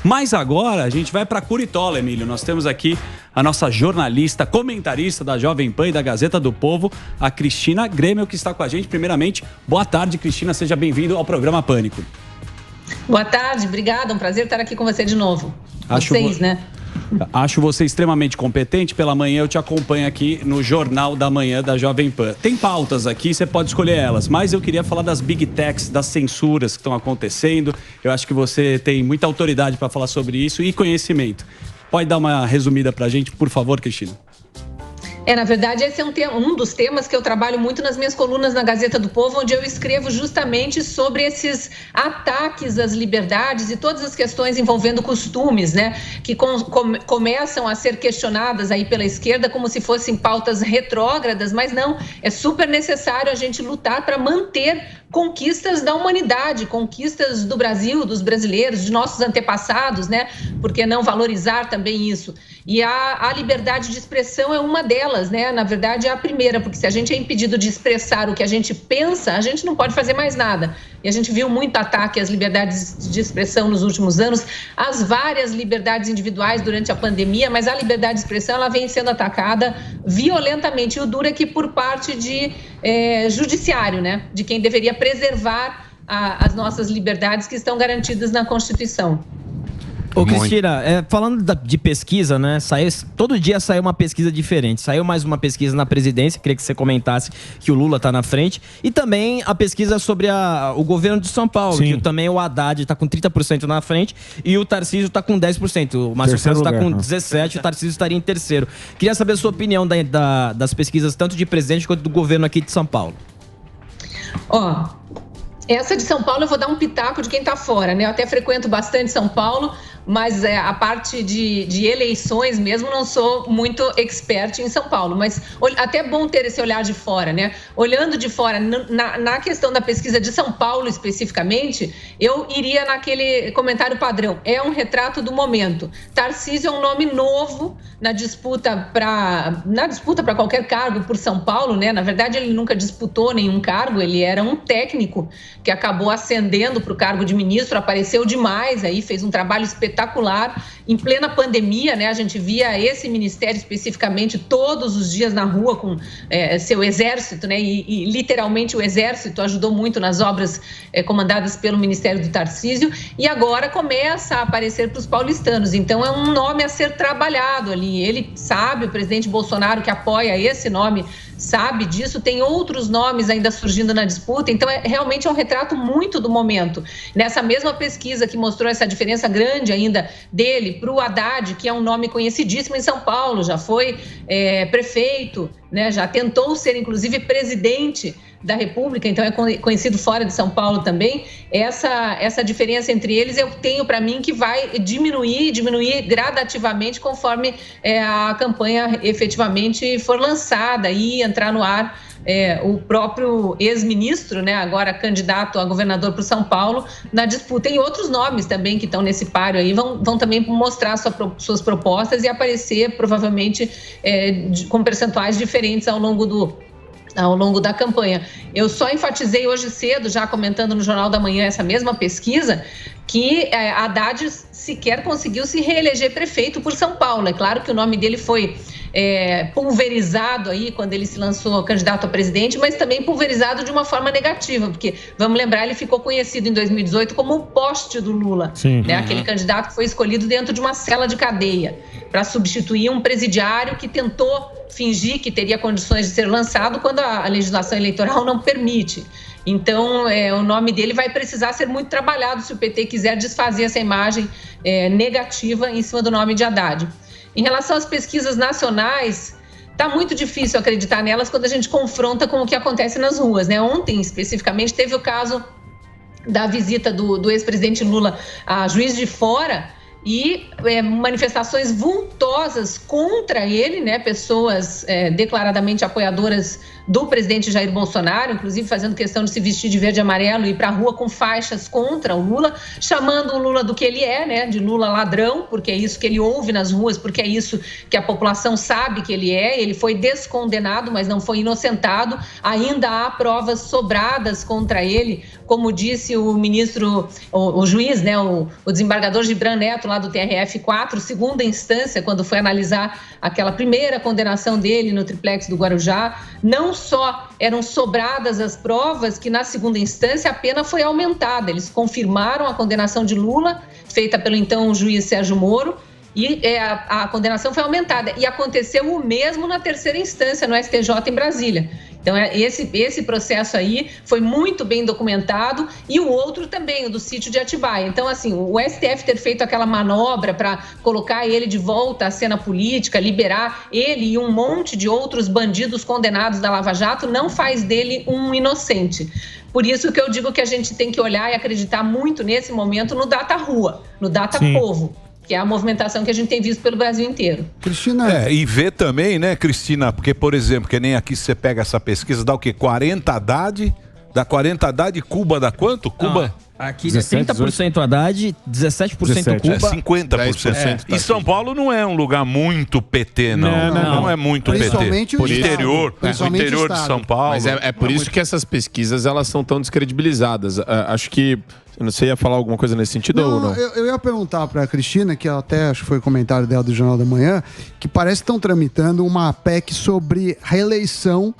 Mas agora a gente vai para Curitola, Emílio. Nós temos aqui a nossa jornalista, comentarista da Jovem Pan e da Gazeta do Povo, a Cristina Grêmio, que está com a gente. Primeiramente, boa tarde, Cristina. Seja bem-vindo ao programa Pânico. Boa tarde, obrigada. Um prazer estar aqui com você de novo. Acho você extremamente competente. Pela manhã eu te acompanho aqui no Jornal da Manhã da Jovem Pan. Tem pautas aqui, você pode escolher elas, mas eu queria falar das Big Techs, das censuras que estão acontecendo. Eu acho que você tem muita autoridade para falar sobre isso e conhecimento. Pode dar uma resumida para a gente, por favor, Cristina? Na verdade, esse é um dos temas que eu trabalho muito nas minhas colunas na Gazeta do Povo, onde eu escrevo justamente sobre esses ataques às liberdades e todas as questões envolvendo costumes, né? Que começam a ser questionadas aí pela esquerda como se fossem pautas retrógradas, mas não, é super necessário a gente lutar para manter conquistas da humanidade, conquistas do Brasil, dos brasileiros, de nossos antepassados, né? Por que não valorizar também isso? E a liberdade de expressão é uma delas, né? Na verdade, é a primeira, porque se a gente é impedido de expressar o que a gente pensa, a gente não pode fazer mais nada. E a gente viu muito ataque às liberdades de expressão nos últimos anos, às várias liberdades individuais durante a pandemia, mas a liberdade de expressão ela vem sendo atacada violentamente. E o duro é que por parte de judiciário, né? De quem deveria preservar as nossas liberdades que estão garantidas na Constituição. Ô, Cristina, falando de pesquisa, né? Todo dia sai uma pesquisa diferente. Saiu mais uma pesquisa na presidência, queria que você comentasse que o Lula está na frente. E também a pesquisa sobre o governo de São Paulo, Sim. Que também o Haddad está com 30% na frente e o Tarcísio está com 10%. O Márcio França está com 17%, o Tarcísio estaria em terceiro. Queria saber a sua opinião das pesquisas, tanto de presidente quanto do governo aqui de São Paulo. Essa de São Paulo eu vou dar um pitaco de quem está fora, né? Eu até frequento bastante São Paulo, mas a parte de eleições mesmo não sou muito expert em São Paulo, mas até é bom ter esse olhar de fora, né? Olhando de fora, na questão da pesquisa de São Paulo especificamente, eu iria naquele comentário padrão, é um retrato do momento. Tarcísio é um nome novo na disputa para qualquer cargo por São Paulo, né? Na verdade, ele nunca disputou nenhum cargo, ele era um técnico que acabou ascendendo para o cargo de ministro, apareceu demais aí, fez um trabalho espetacular em plena pandemia, né? A gente via esse ministério especificamente todos os dias na rua com seu exército, né? E literalmente o exército ajudou muito nas obras comandadas pelo Ministério do Tarcísio e agora começa a aparecer para os paulistanos. Então é um nome a ser trabalhado ali. Ele sabe, o presidente Bolsonaro que apoia esse nome sabe disso, tem outros nomes ainda surgindo na disputa, então realmente é um retrato muito do momento. Nessa mesma pesquisa que mostrou essa diferença grande ainda dele para o Haddad, que é um nome conhecidíssimo em São Paulo, já foi prefeito, né, já tentou ser inclusive presidente da República, então é conhecido fora de São Paulo também. Essa diferença entre eles eu tenho para mim que vai diminuir gradativamente conforme a campanha efetivamente for lançada e entrar no ar. O próprio ex-ministro, né, agora candidato a governador para o São Paulo, na disputa. Tem outros nomes também que estão nesse páreo aí, vão também mostrar suas propostas e aparecer provavelmente com percentuais diferentes ao longo da campanha. Eu só enfatizei hoje cedo, já comentando no Jornal da Manhã essa mesma pesquisa, que Haddad sequer conseguiu se reeleger prefeito por São Paulo. É claro que o nome dele foi pulverizado aí quando ele se lançou candidato a presidente, mas também pulverizado de uma forma negativa, porque, vamos lembrar, ele ficou conhecido em 2018 como o poste do Lula, né? Aquele candidato que foi escolhido dentro de uma cela de cadeia para substituir um presidiário que tentou fingir que teria condições de ser lançado quando a legislação eleitoral não permite. Então, o nome dele vai precisar ser muito trabalhado se o PT quiser desfazer essa imagem negativa em cima do nome de Haddad. Em relação às pesquisas nacionais, está muito difícil acreditar nelas quando a gente confronta com o que acontece nas ruas, né? Ontem, especificamente, teve o caso da visita do ex-presidente Lula a Juiz de Fora e manifestações vultosas contra ele, né? Pessoas declaradamente apoiadoras do presidente Jair Bolsonaro, inclusive fazendo questão de se vestir de verde e amarelo e ir para a rua com faixas contra o Lula, chamando o Lula do que ele é, né, de Lula ladrão, porque é isso que ele ouve nas ruas, porque é isso que a população sabe que ele é. Ele foi descondenado, mas não foi inocentado. Ainda há provas sobradas contra ele, como disse o ministro, o juiz, né, o desembargador Gibran Neto, lá do TRF4, segunda instância, quando foi analisar aquela primeira condenação dele no triplex do Guarujá. Não só eram sobradas as provas, que na segunda instância a pena foi aumentada. Eles confirmaram a condenação de Lula, feita pelo então juiz Sérgio Moro, e a condenação foi aumentada. E aconteceu o mesmo na terceira instância, no STJ em Brasília. Então, esse processo aí foi muito bem documentado, e o outro também, o do sítio de Atibaia. Então, assim, o STF ter feito aquela manobra para colocar ele de volta à cena política, liberar ele e um monte de outros bandidos condenados da Lava Jato, não faz dele um inocente. Por isso que eu digo que a gente tem que olhar e acreditar muito nesse momento no Data Rua, no Data Povo, que é a movimentação que a gente tem visto pelo Brasil inteiro. Cristina... e ver também, né, Cristina, porque, por exemplo, que nem aqui você pega essa pesquisa, dá o quê? 40 Haddad, dá 40 Haddad, Cuba dá quanto? Cuba... Aqui 30% Haddad, 17% Cuba. 50%. E São Paulo não é um lugar muito PT, não. Não é muito principalmente PT. O interior de São Paulo. Mas é por isso que essas pesquisas, elas são tão descredibilizadas. Acho que... Você ia falar alguma coisa nesse sentido ou não? Eu ia perguntar para a Cristina, que até acho que foi o comentário dela do Jornal da Manhã, que parece que estão tramitando uma PEC sobre reeleição,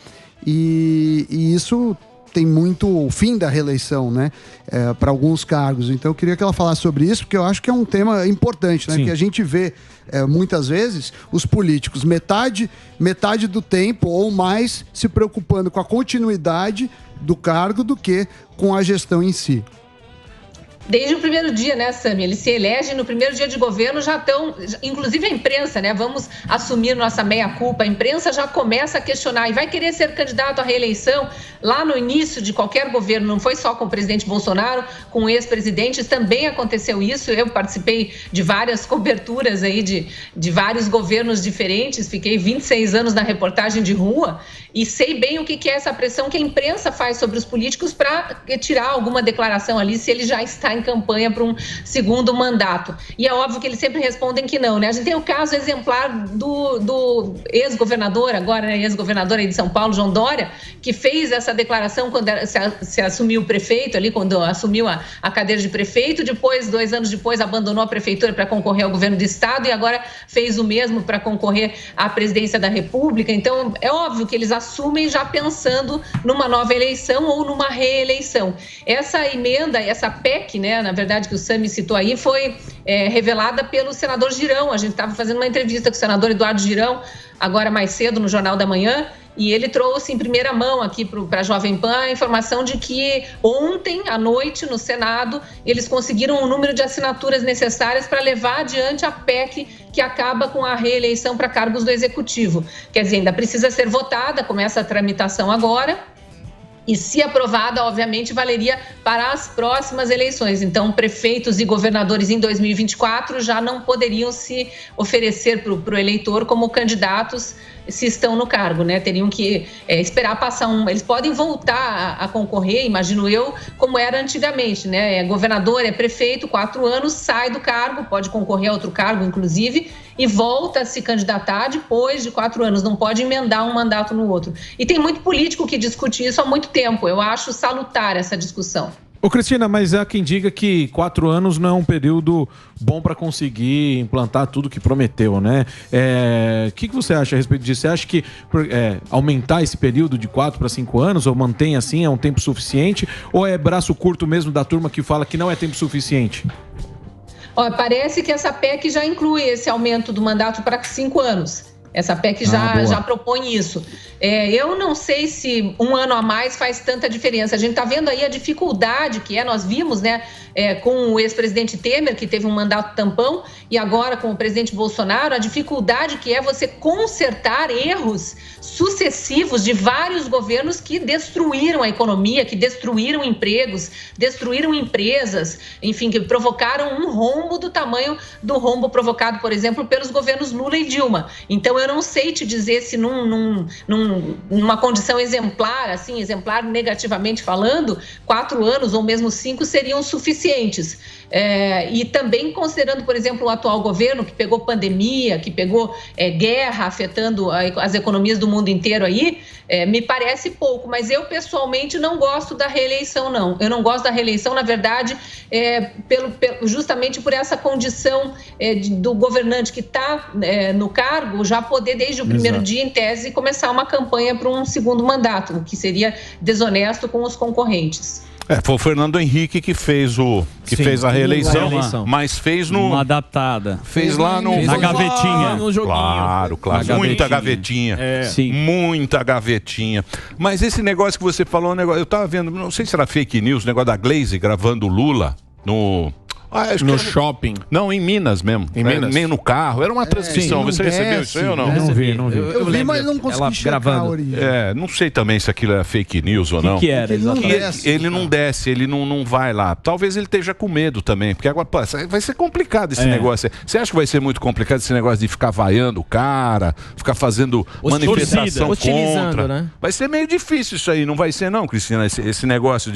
e isso tem muito o fim da reeleição, né? Para alguns cargos. Então eu queria que ela falasse sobre isso, porque eu acho que é um tema importante, né? Que a gente vê muitas vezes os políticos metade do tempo ou mais se preocupando com a continuidade do cargo do que com a gestão em si. Desde o primeiro dia, né, Sami? Eles se elegem no primeiro dia de governo, já estão... Inclusive a imprensa, né? Vamos assumir nossa meia-culpa. A imprensa já começa a questionar e vai querer ser candidato à reeleição. Lá no início de qualquer governo, não foi só com o presidente Bolsonaro, com ex-presidentes também aconteceu isso. Eu participei de várias coberturas aí de vários governos diferentes. Fiquei 26 anos na reportagem de rua e sei bem o que é essa pressão que a imprensa faz sobre os políticos para tirar alguma declaração ali, se ele já está em campanha para um segundo mandato. E é óbvio que eles sempre respondem que não, né? A gente tem o caso exemplar do ex-governador, agora ex-governador aí de São Paulo, João Dória, que fez essa declaração quando se assumiu o prefeito ali, quando assumiu a cadeira de prefeito, depois, 2 anos depois, abandonou a prefeitura para concorrer ao governo do estado e agora fez o mesmo para concorrer à presidência da República. Então, é óbvio que eles assumem já pensando numa nova eleição ou numa reeleição. Essa emenda, essa PEC, né, na verdade, que o Sami citou aí, foi revelada pelo senador Girão. A gente estava fazendo uma entrevista com o senador Eduardo Girão, agora mais cedo, no Jornal da Manhã, e ele trouxe em primeira mão aqui para a Jovem Pan a informação de que ontem à noite, no Senado, eles conseguiram o número de assinaturas necessárias para levar adiante a PEC que acaba com a reeleição para cargos do Executivo. Quer dizer, ainda precisa ser votada, começa a tramitação agora. E, se aprovada, obviamente, valeria para as próximas eleições. Então, prefeitos e governadores em 2024 já não poderiam se oferecer para o eleitor como candidatos se estão no cargo, né? Teriam que esperar passar Eles podem voltar a concorrer, imagino eu, como era antigamente, né? Governador, prefeito, 4 anos, sai do cargo, pode concorrer a outro cargo, inclusive, e volta a se candidatar depois de 4 anos, não pode emendar um mandato no outro. E tem muito político que discute isso há muito tempo. Eu acho salutar essa discussão. Ô Cristina, mas há quem diga que 4 anos não é um período bom para conseguir implantar tudo que prometeu, né? O que você acha a respeito disso? Você acha que aumentar esse período de 4 para 5 anos, ou mantém assim, é um tempo suficiente? Ou é braço curto mesmo da turma que fala que não é tempo suficiente? Parece que essa PEC já inclui esse aumento do mandato para 5 anos. Essa PEC já propõe isso. Eu não sei se 1 ano a mais faz tanta diferença. A gente está vendo aí a dificuldade que nós vimos, né? com o ex-presidente Temer, que teve um mandato tampão, e agora com o presidente Bolsonaro, a dificuldade que é você consertar erros sucessivos de vários governos que destruíram a economia, que destruíram empregos, destruíram empresas, enfim, que provocaram um rombo do tamanho do rombo provocado, por exemplo, pelos governos Lula e Dilma. Então, eu não sei te dizer se numa condição exemplar, assim, exemplar negativamente falando, 4 anos ou mesmo 5 seriam suficientes. E também considerando, por exemplo, o atual governo que pegou pandemia, que pegou guerra afetando as economias do mundo inteiro aí, me parece pouco, mas eu pessoalmente não gosto da reeleição, não. Eu não gosto da reeleição, na verdade, justamente por essa condição do governante que está no cargo já poder, desde o primeiro dia, em tese, começar uma campanha para um segundo mandato, o que seria desonesto com os concorrentes. Foi o Fernando Henrique que fez fez a reeleição, mas fez uma adaptada. Fez lá na gavetinha. No joguinho. Claro. Muita gavetinha. Sim. Muita gavetinha. Mas esse negócio que você falou, eu tava vendo, não sei se era fake news, o negócio da Glaze gravando o Lula no shopping. Não, em Minas mesmo. Em Minas? Nem no carro. Era uma transmissão. Você recebeu isso aí ou não? Não vi. Eu vi, mas não consegui checar a origem. Não sei também se aquilo é fake news ou não. O que era, exatamente? Ele não desce, ele não vai lá. Talvez ele esteja com medo também, porque agora vai ser complicado esse negócio. Você acha que vai ser muito complicado esse negócio de ficar vaiando o cara, ficar fazendo manifestação contra? Né? Vai ser meio difícil isso aí, não vai ser não, Cristina, esse negócio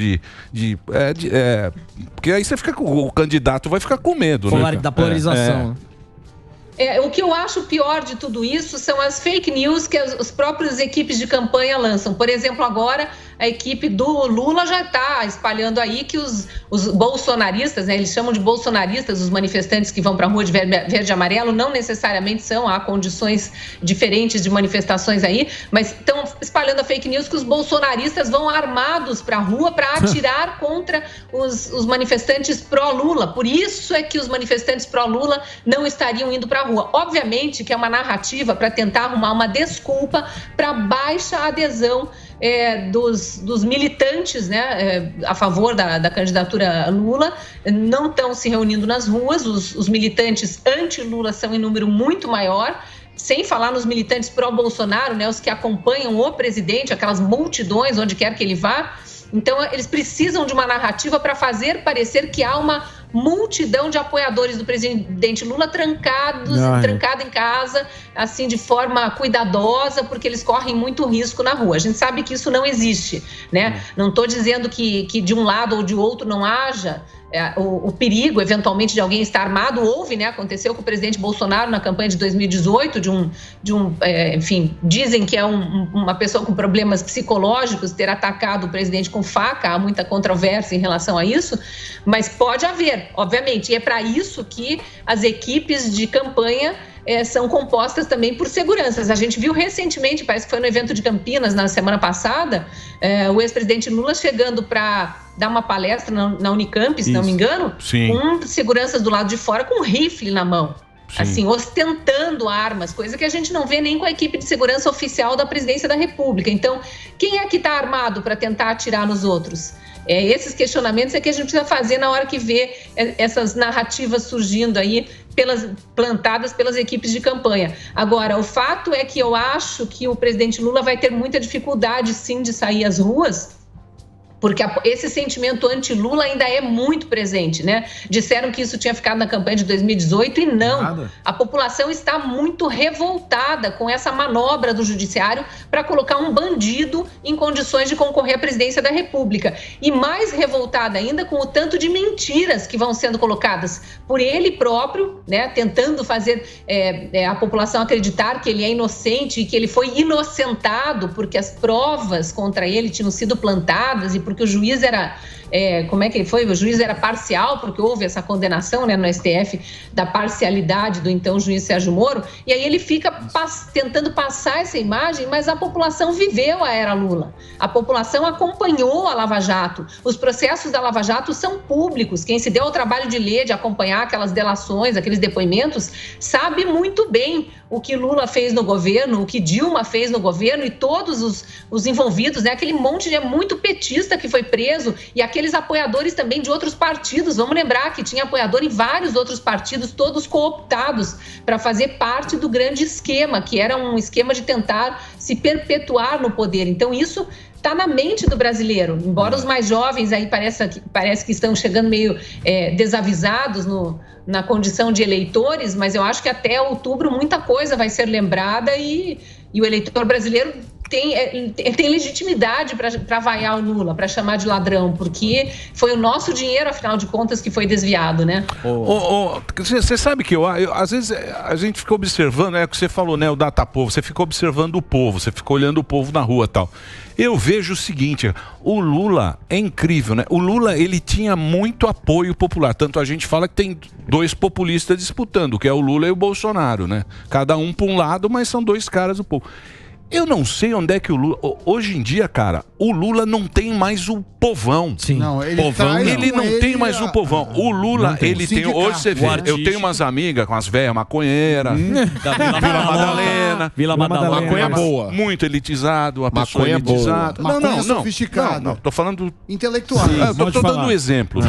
porque aí você fica com o candidato vai ficar com medo, né? Da polarização. O que eu acho pior de tudo isso são as fake news que as próprias equipes de campanha lançam. Por exemplo, agora a equipe do Lula já está espalhando aí que os bolsonaristas, né, eles chamam de bolsonaristas, os manifestantes que vão para a rua de verde e amarelo, não necessariamente são, há condições diferentes de manifestações aí, mas estão espalhando a fake news que os bolsonaristas vão armados para a rua para atirar contra os manifestantes pró-Lula. Por isso é que os manifestantes pró-Lula não estariam indo para a rua. Obviamente que é uma narrativa para tentar arrumar uma desculpa para baixa adesão dos militantes, né, a favor da candidatura Lula, não estão se reunindo nas ruas. Os militantes anti-Lula são em número muito maior, sem falar nos militantes pró-Bolsonaro, né, os que acompanham o presidente, aquelas multidões onde quer que ele vá. Então, eles precisam de uma narrativa para fazer parecer que há uma multidão de apoiadores do presidente Lula trancado em casa, assim, de forma cuidadosa, porque eles correm muito risco na rua. A gente sabe que isso não existe, né? Não estou dizendo que de um lado ou de outro não haja o perigo, eventualmente, de alguém estar armado. Houve, né? Aconteceu com o presidente Bolsonaro na campanha de 2018, enfim, dizem que é uma pessoa com problemas psicológicos ter atacado o presidente com faca. Há muita controvérsia em relação a isso, mas pode haver, obviamente, e é para isso que as equipes de campanha são compostas também por seguranças. A gente viu recentemente, parece que foi no evento de Campinas, na semana passada, o ex-presidente Lula chegando para dar uma palestra na Unicamp, se não me engano, com seguranças do lado de fora, com um rifle na mão. Sim. Assim, ostentando armas, coisa que a gente não vê nem com a equipe de segurança oficial da Presidência da República. Então, quem é que está armado para tentar atirar nos outros? Esses questionamentos é que a gente precisa fazer na hora que vê essas narrativas surgindo aí, plantadas pelas equipes de campanha. Agora, o fato é que eu acho que o presidente Lula vai ter muita dificuldade, sim, de sair às ruas, porque esse sentimento anti-Lula ainda é muito presente, né? Disseram que isso tinha ficado na campanha de 2018 e não. Nada. A população está muito revoltada com essa manobra do judiciário para colocar um bandido em condições de concorrer à presidência da República. E mais revoltada ainda com o tanto de mentiras que vão sendo colocadas por ele próprio, né? Tentando fazer a população acreditar que ele é inocente e que ele foi inocentado porque as provas contra ele tinham sido plantadas e porque o juiz era, como é que foi? O juiz era parcial, porque houve essa condenação, né, no STF da parcialidade do então juiz Sérgio Moro, e aí ele fica tentando passar essa imagem, mas a população viveu a era Lula, a população acompanhou a Lava Jato, os processos da Lava Jato são públicos, quem se deu ao trabalho de ler, de acompanhar aquelas delações, aqueles depoimentos, sabe muito bem o que Lula fez no governo, o que Dilma fez no governo e todos os envolvidos, né, aquele monte de muito petista que foi preso e aquele aqueles apoiadores também de outros partidos. Vamos lembrar que tinha apoiador em vários outros partidos, todos cooptados para fazer parte do grande esquema, que era um esquema de tentar se perpetuar no poder. Então, isso está na mente do brasileiro. Embora os mais jovens aí parece que estão chegando meio desavisados na condição de eleitores, mas eu acho que até outubro muita coisa vai ser lembrada e o eleitor brasileiro tem legitimidade para vaiar o Lula, para chamar de ladrão, porque foi o nosso dinheiro, afinal de contas, que foi desviado, né? Você sabe que às vezes a gente fica observando, o que você falou, né, o Datapovo, você fica observando o povo, você fica olhando o povo na rua e tal. Eu vejo o seguinte, o Lula é incrível, né? O Lula, ele tinha muito apoio popular, tanto a gente fala que tem dois populistas disputando, que é o Lula e o Bolsonaro, né? Cada um para um lado, mas são dois caras do povo. Eu não sei onde é que o Lula... Hoje em dia, cara, o Lula não tem mais o povão. Sim. Não, ele não tem mais o povão. O Lula, ele tem... Hoje você vê, eu tenho umas amigas com as velhas maconheiras. Vila Madalena. Maconha boa. Muito elitizado, a pessoa elitizada. Não, sofisticado. Não, tô falando... Intelectual. Tô dando um exemplo,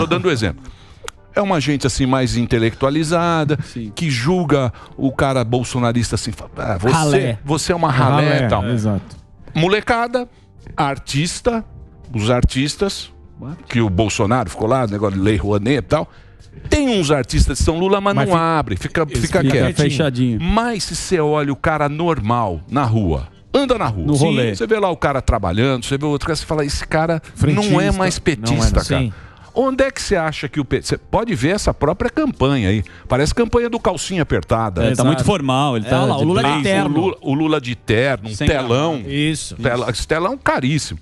É uma gente assim mais intelectualizada, que julga o cara bolsonarista assim, você é uma ralé e tal. Exato. Molecada, artista, os artistas, que o Bolsonaro ficou lá, negócio de Lei Rouanet e tal. Tem uns artistas que são Lula, mas não abre, fica quieto. Fechadinho. Mas se você olha o cara normal na rua, anda na rua, você vê lá o cara trabalhando, você vê o outro cara, você fala, esse cara não é mais petista, cara. Onde é que você acha que o PT... Você pode ver essa própria campanha aí. Parece campanha do calcinha apertada. Tá muito formal. Ele tá o Lula de terno. O Lula de terno, um telão. Isso. Esse telão caríssimo.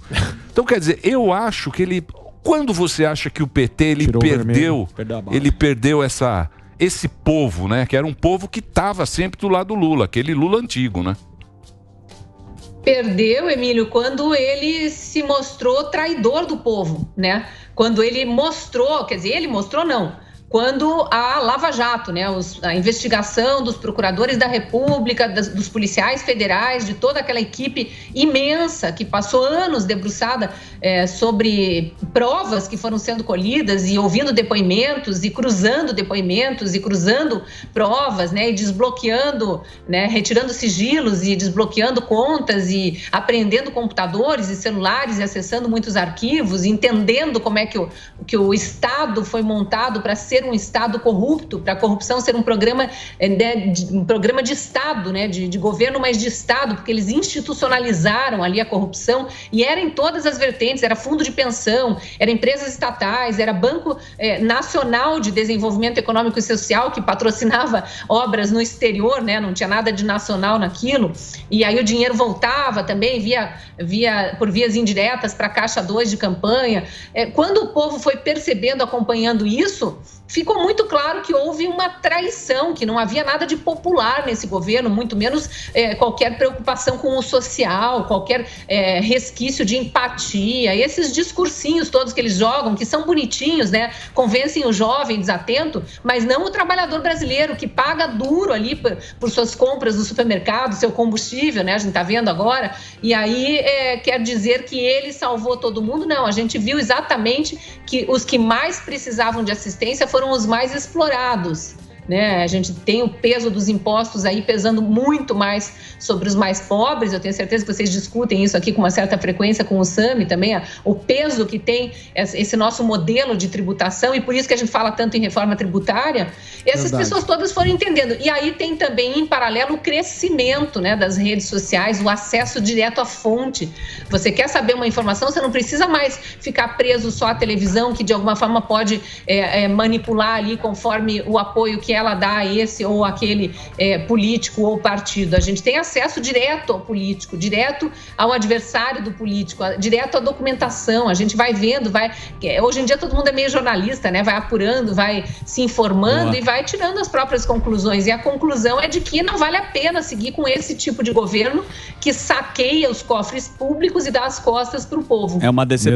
Então, quer dizer, eu acho que ele... Quando você acha que o PT ele perdeu esse povo, né? Que era um povo que estava sempre do lado do Lula. Aquele Lula antigo, né? Perdeu, Emílio, quando ele se mostrou traidor do povo, né? Quando ele mostrou, quando a Lava Jato, né, a investigação dos procuradores da República, dos policiais federais, de toda aquela equipe imensa que passou anos debruçada sobre provas que foram sendo colhidas e ouvindo depoimentos e cruzando provas, né, e desbloqueando, né, retirando sigilos e desbloqueando contas e apreendendo computadores e celulares e acessando muitos arquivos, entendendo como é que o Estado foi montado para ser um Estado corrupto, para a corrupção ser um programa de Estado, né, de governo, mas de Estado, porque eles institucionalizaram ali a corrupção e era em todas as vertentes, era fundo de pensão, era empresas estatais, era Banco Nacional de Desenvolvimento Econômico e Social que patrocinava obras no exterior, né, não tinha nada de nacional naquilo, e aí o dinheiro voltava também por vias indiretas para a Caixa 2 de campanha. Quando o povo foi percebendo, acompanhando isso, ficou muito claro que houve uma traição, que não havia nada de popular nesse governo, muito menos qualquer preocupação com o social, qualquer resquício de empatia. Esses discursinhos todos que eles jogam, que são bonitinhos, né? Convencem o jovem desatento, mas não o trabalhador brasileiro, que paga duro ali por suas compras no supermercado, seu combustível, né? A gente está vendo agora. E aí quer dizer que ele salvou todo mundo? Não, a gente viu exatamente que os que mais precisavam de assistência foram os mais explorados, né? A gente tem o peso dos impostos aí pesando muito mais sobre os mais pobres. Eu tenho certeza que vocês discutem isso aqui com uma certa frequência com o Sami também, o peso que tem esse nosso modelo de tributação, e por isso que a gente fala tanto em reforma tributária. Essas pessoas todas foram entendendo. E aí tem também, em paralelo, o crescimento, né, das redes sociais, o acesso direto à fonte. Você quer saber uma informação, você não precisa mais ficar preso só à televisão, que de alguma forma pode manipular ali conforme o apoio que ela dá a esse ou aquele político ou partido. A gente tem acesso direto ao político, direto ao adversário do político, direto à documentação. A gente vai vendo, hoje em dia todo mundo é meio jornalista, né? Vai apurando, vai se informando e vai tirando as próprias conclusões. E a conclusão é de que não vale a pena seguir com esse tipo de governo que saqueia os cofres públicos e dá as costas para o povo. É uma decepção.